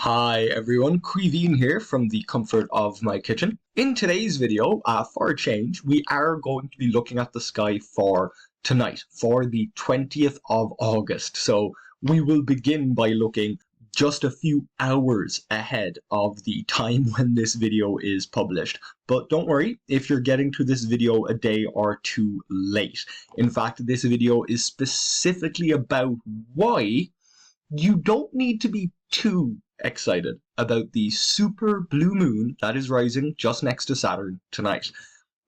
Hi everyone, Quiveen here from the comfort of my kitchen. In today's video, for a change, we are going to be looking at the sky for tonight, for the 20th of August. So we will begin by looking just a few hours ahead of the time when this video is published. But don't worry if you're getting to this video a day or two late. In fact, this video is specifically about why you don't need to be too excited about the super blue moon that is rising just next to Saturn tonight.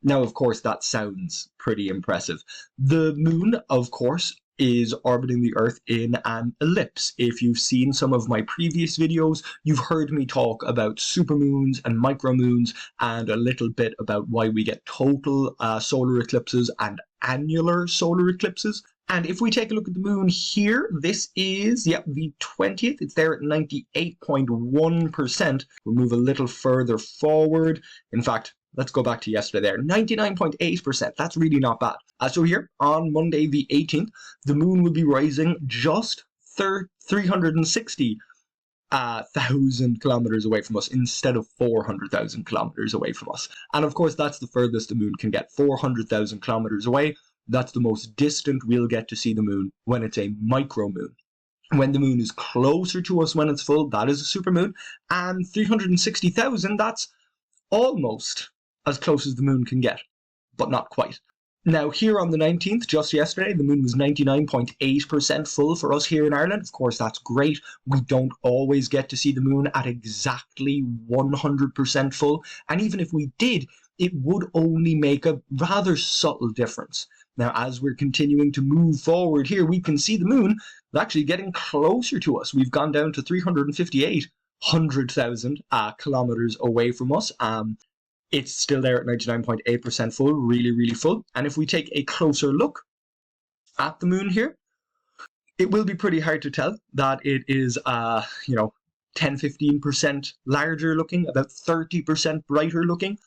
Now, of course, that sounds pretty impressive. The moon, of course, is orbiting the Earth in an ellipse. If you've seen some of my previous videos, you've heard me talk about supermoons and micromoons and a little bit about why we get total solar eclipses and annular solar eclipses. And if we take a look at the moon here, this is, the 20th. It's there at 98.1%. We'll move a little further forward. In fact, let's go back to yesterday there. 99.8%. That's really not bad. So here, on Monday the 18th, the moon will be rising just 360,000 kilometers away from us instead of 400,000 kilometers away from us. And of course, that's the furthest the moon can get, 400,000 kilometers away. That's the most distant we'll get to see the moon when it's a micromoon. When the moon is closer to us when it's full, that is a supermoon. And 360,000, that's almost as close as the moon can get, but not quite. Now, here on the 19th, just yesterday, the moon was 99.8% full for us here in Ireland. Of course, that's great. We don't always get to see the moon at exactly 100% full. And even if we did, it would only make a rather subtle difference. Now, as we're continuing to move forward here, we can see the moon is actually getting closer to us. We've gone down to 358,000 kilometers away from us. It's still there at 99.8% full, really, really full. And if we take a closer look at the moon here, it will be pretty hard to tell that it is, 10-15% larger looking, about 30% brighter looking.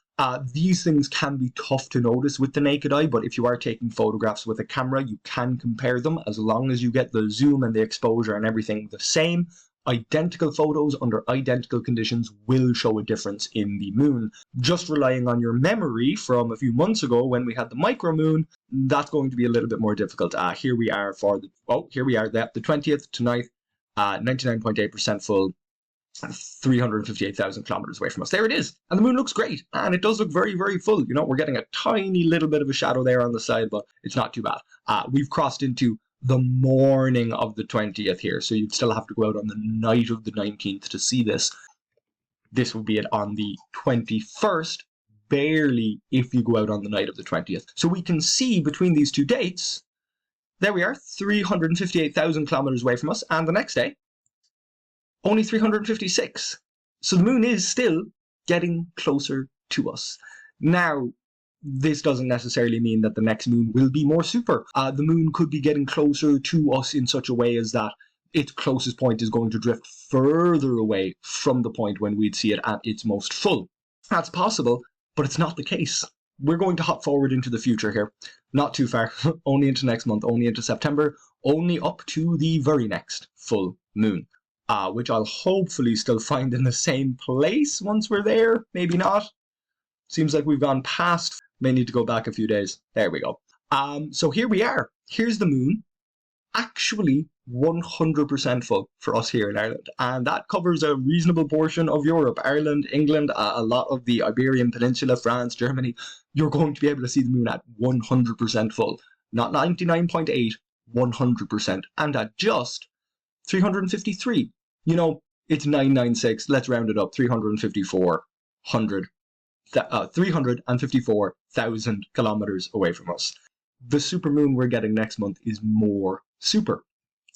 These things can be tough to notice with the naked eye, but if you are taking photographs with a camera, you can compare them as long as you get the zoom and the exposure and everything the same. Identical photos under identical conditions will show a difference in the moon. Just relying on your memory from a few months ago when we had the micromoon, that's going to be a little bit more difficult. Here we are for the 20th tonight, 99.8% full. 358,000 kilometers away from us. There it is. And the moon looks great. And it does look very, very full. We're getting a tiny little bit of a shadow there on the side, but it's not too bad. We've crossed into the morning of the 20th here. So you'd still have to go out on the night of the 19th to see this. This will be it on the 21st, barely if you go out on the night of the 20th. So we can see between these two dates, there we are, 358,000 kilometers away from us. And the next day, only 356. So the moon is still getting closer to us. Now, this doesn't necessarily mean that the next moon will be more super. The moon could be getting closer to us in such a way as that its closest point is going to drift further away from the point when we'd see it at its most full. That's possible, but it's not the case. We're going to hop forward into the future here. Not too far, only into next month, only into September, only up to the very next full moon. Which I'll hopefully still find in the same place once we're there. Maybe not. Seems like we've gone past. May need to go back a few days. There we go. So here we are. Here's the moon. Actually 100% full for us here in Ireland. And that covers a reasonable portion of Europe. Ireland, England, a lot of the Iberian Peninsula, France, Germany. You're going to be able to see the moon at 100% full. Not 99.8, 100%. And at just 353. It's 996. Let's round it up. 354,000 kilometers away from us. The supermoon we're getting next month is more super.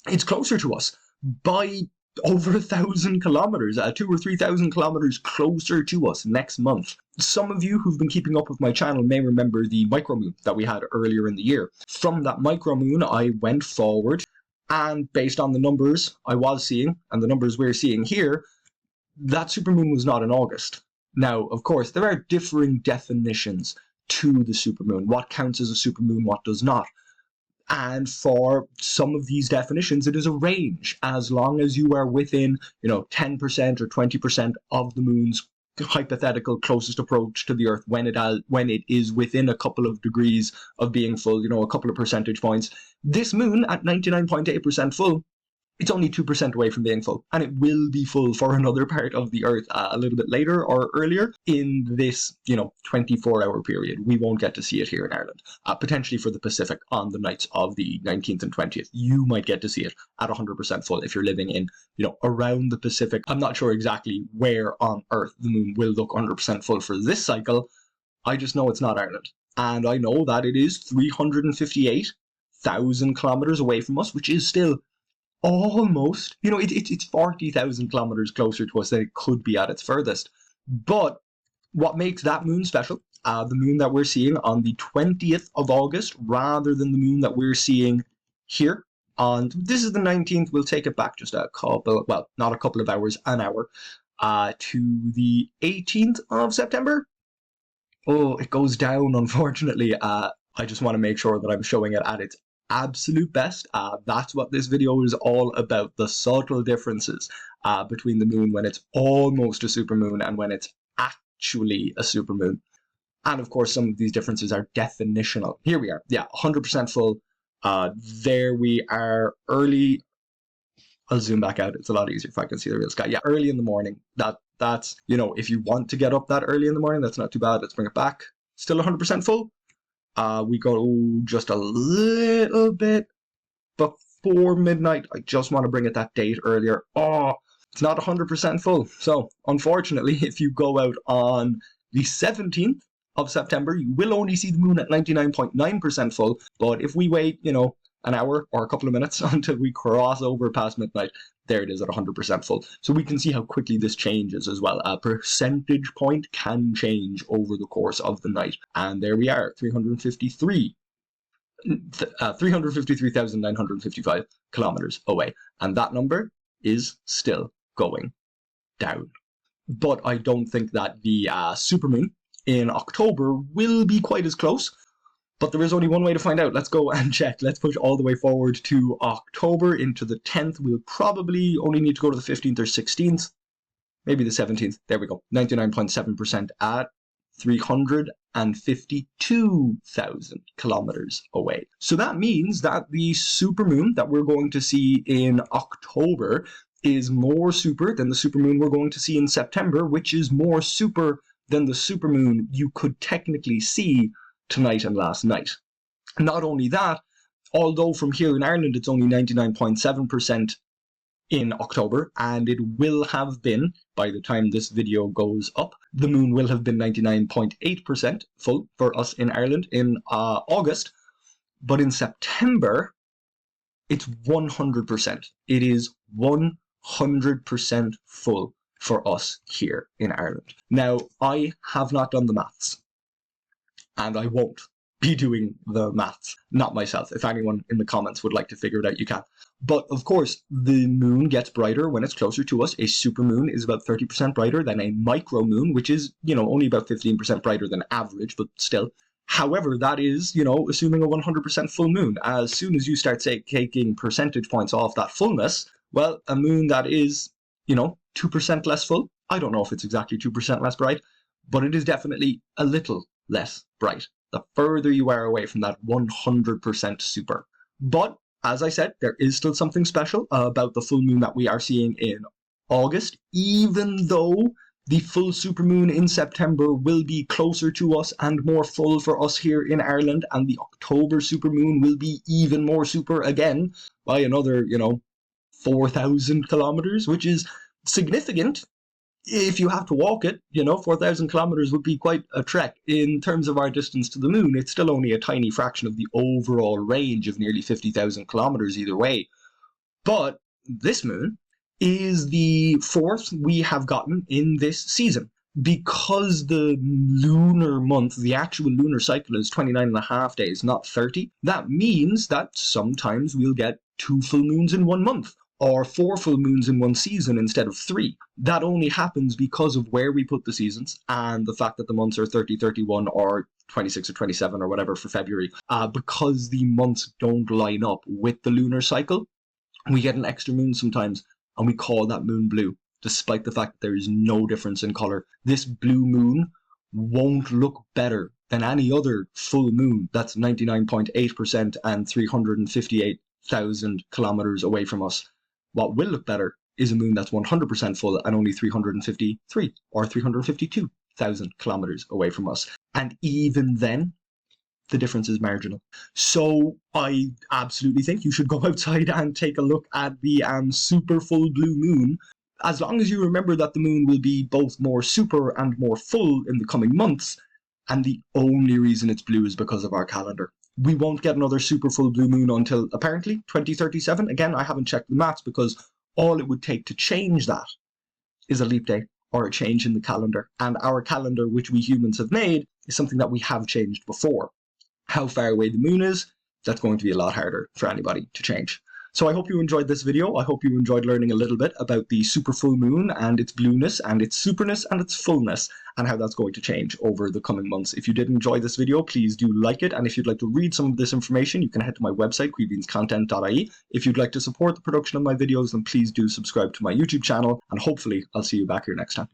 It's closer to us by over 1,000 kilometers, 2,000 or 3,000 kilometers closer to us next month. Some of you who've been keeping up with my channel may remember the micromoon that we had earlier in the year. From that micromoon, I went forward. And based on the numbers I was seeing and the numbers we're seeing here, that supermoon was not in August. Now, of course, there are differing definitions to the supermoon. What counts as a supermoon, what does not. And for some of these definitions, it is a range, as long as you are within, 10% or 20% of the moon's hypothetical closest approach to the Earth when it is within a couple of degrees of being full, a couple of percentage points. This moon at 99.8% full, it's only 2% away from being full, and it will be full for another part of the Earth a little bit later or earlier in this, 24-hour period. We won't get to see it here in Ireland. Potentially for the Pacific on the nights of the 19th and 20th. You might get to see it at 100% full if you're living in, around the Pacific. I'm not sure exactly where on Earth the moon will look 100% full for this cycle. I just know it's not Ireland. And I know that it is 358,000 kilometers away from us, which is still almost, it's 40,000 kilometers closer to us than it could be at its furthest. But what makes that moon special, the moon that we're seeing on the 20th of August, rather than the moon that we're seeing here on, this is the 19th, we'll take it back just a couple, well, not a couple of hours, an hour, to the 18th of September. Oh, it goes down, unfortunately. I just want to make sure that I'm showing it at its absolute best. That's what this video is all about, the subtle differences between the moon when it's almost a supermoon and when it's actually a supermoon. And of course, some of these differences are definitional. Here we are, 100% full. There we are, early. I'll zoom back out. It's a lot easier if I can see the real sky. Yeah, early in the morning. That's, if you want to get up that early in the morning, that's not too bad. Let's bring it back. Still 100% full. We go just a little bit before midnight. I just want to bring it that date earlier. Oh, it's not 100% full. So, unfortunately, if you go out on the 17th of September, you will only see the moon at 99.9% full. But if we wait, an hour or a couple of minutes until we cross over past midnight, there it is at 100% full. So we can see how quickly this changes as well. A percentage point can change over the course of the night. And there we are, 353,955 kilometers away. And that number is still going down. But I don't think that the supermoon in October will be quite as close. But there is only one way to find out. Let's go and check. Let's push all the way forward to October into the 10th. We'll probably only need to go to the 15th or 16th. Maybe the 17th. There we go. 99.7% at 352,000 kilometers away. So that means that the supermoon that we're going to see in October is more super than the supermoon we're going to see in September, which is more super than the supermoon you could technically see tonight and last night. Not only that, although from here in Ireland it's only 99.7% in October, and it will have been, by the time this video goes up, the moon will have been 99.8% full for us in Ireland in August, but in September it's 100%. It is 100% full for us here in Ireland. Now, I have not done the maths, and I won't be doing the maths, not myself. If anyone in the comments would like to figure it out, you can. But of course, the moon gets brighter when it's closer to us. A supermoon is about 30% brighter than a micromoon, which is, only about 15% brighter than average, but still. However, that is, assuming a 100% full moon. As soon as you start, say, taking percentage points off that fullness, well, a moon that is, 2% less full, I don't know if it's exactly 2% less bright, but it is definitely a little less bright the further you are away from that 100% super. But as I said, there is still something special about the full moon that we are seeing in August, even though the full supermoon in September will be closer to us and more full for us here in Ireland, and the October supermoon will be even more super again by another, 4,000 kilometers, which is significant. If you have to walk it, 4,000 kilometers would be quite a trek. In terms of our distance to the moon, it's still only a tiny fraction of the overall range of nearly 50,000 kilometers either way. But this moon is the fourth we have gotten in this season. Because the lunar month, the actual lunar cycle is 29.5 days, not 30, that means that sometimes we'll get 2 full moons in 1 month, or 4 full moons in 1 season instead of 3. That only happens because of where we put the seasons and the fact that the months are 30, 31, or 26 or 27 or whatever for February, because the months don't line up with the lunar cycle, we get an extra moon sometimes, and we call that moon blue, despite the fact that there is no difference in color. This blue moon won't look better than any other full moon that's 99.8% and 358,000 kilometers away from us. What will look better is a moon that's 100% full and only 353 or 352,000 kilometers away from us. And even then, the difference is marginal. So I absolutely think you should go outside and take a look at the super full blue moon, as long as you remember that the moon will be both more super and more full in the coming months, and the only reason it's blue is because of our calendar. We won't get another super full blue moon until apparently 2037. Again, I haven't checked the maths, because all it would take to change that is a leap day or a change in the calendar. And our calendar, which we humans have made, is something that we have changed before. How far away the moon is, that's going to be a lot harder for anybody to change. So I hope you enjoyed this video. I hope you enjoyed learning a little bit about the super full moon and its blueness and its superness and its fullness, and how that's going to change over the coming months. If you did enjoy this video, please do like it. And if you'd like to read some of this information, you can head to my website, queebeanscontent.ie. If you'd like to support the production of my videos, then please do subscribe to my YouTube channel, and hopefully I'll see you back here next time.